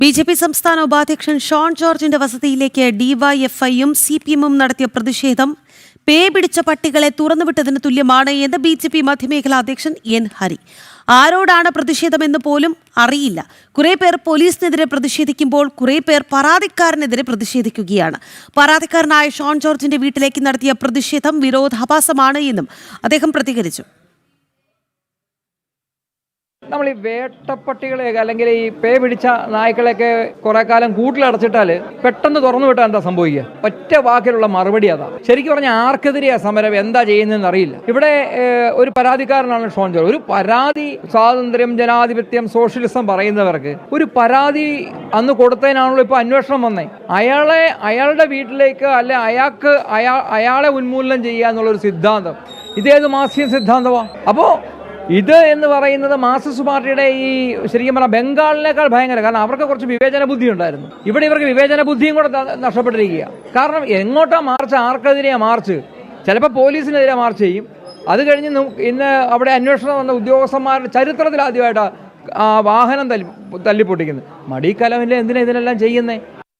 BJP. സംസ്ഥാന ഉപാധ്യക്ഷൻ Sean ജോർജിന്റെ വസതിയിലേക്ക് ഡിവൈഎഫ്ഐയും സിപിഎമ്മും നടത്തിയ പ്രതിഷേധം പേ പിടിച്ച പട്ടികളെ തുറന്നുവിട്ടതിന് തുല്യമാണ് എന്ന് ബി.ജെ.പി. മധ്യമേഖലാ അധ്യക്ഷൻ എൻ ഹരി. ആരോടാണ് പ്രതിഷേധമെന്ന് പോലും അറിയില്ല. കുറെ പേർ പോലീസിനെതിരെ പ്രതിഷേധിക്കുമ്പോൾ കുറെ പേർ പരാതിക്കാരനെതിരെ പ്രതിഷേധിക്കുകയാണ്. പരാതിക്കാരനായ ഷോൺ ജോർജിന്റെ വീട്ടിലേക്ക് നടത്തിയ പ്രതിഷേധം വിരോധാഭാസമാണ് എന്നും അദ്ദേഹം പ്രതികരിച്ചു. നമ്മൾ ഈ വേട്ടപ്പട്ടികളെയൊക്കെ അല്ലെങ്കിൽ ഈ പേ പിടിച്ച നായ്ക്കളെയൊക്കെ കുറെ കാലം കൂട്ടിലടച്ചിട്ടാൽ പെട്ടെന്ന് തുറന്നു വിട്ടാൽ എന്താ സംഭവിക്കുക? ഒറ്റ വാക്കിലുള്ള മറുപടി അതാ. ശരിക്കും പറഞ്ഞാൽ ആർക്കെതിരെയാ സമരം, എന്താ ചെയ്യുന്നതെന്ന് അറിയില്ല. ഇവിടെ ഒരു പരാതിക്കാരനാണ് ഷോൺ ജോർജ്. ഒരു പരാതി, സ്വാതന്ത്ര്യം, ജനാധിപത്യം, സോഷ്യലിസം പറയുന്നവർക്ക് ഒരു പരാതി അന്ന് കൊടുത്തതിനാണല്ലോ ഇപ്പോൾ അന്വേഷണം വന്നേ. അയാളുടെ വീട്ടിലേക്ക് അല്ലെ അയാളെ ഉന്മൂലനം ചെയ്യുക എന്നുള്ളൊരു സിദ്ധാന്തം, ഇതേത് മാർക്സിയൻ സിദ്ധാന്തമാണ്? അപ്പോൾ ഇത് എന്ന് പറയുന്നത് മാർക്സിസ്റ്റ് പാർട്ടിയുടെ ഈ ശരിക്കും പറഞ്ഞാൽ ബംഗാളിനേക്കാൾ ഭയങ്കര. കാരണം അവർക്ക് കുറച്ച് വിവേചന ബുദ്ധി ഉണ്ടായിരുന്നു. ഇവിടെ ഇവർക്ക് വിവേചന ബുദ്ധിയും കൂടെ നഷ്ടപ്പെട്ടിരിക്കുക. കാരണം എങ്ങോട്ടാ മാർച്ച്, ആർക്കെതിരെയാ മാർച്ച്? ചിലപ്പോൾ പോലീസിനെതിരെ മാർച്ച് ചെയ്യും. അത് കഴിഞ്ഞ് ഇന്ന് അവിടെ അന്വേഷണം വന്ന ഉദ്യോഗസ്ഥന്മാരുടെ ചരിത്രത്തിൽ ആദ്യമായിട്ടാണ് വാഹനം തല്ലിപ്പൊട്ടിക്കുന്നത്. മടിക്കലമില്ല, എന്തിനാ ഇതിനെല്ലാം ചെയ്യുന്നത്?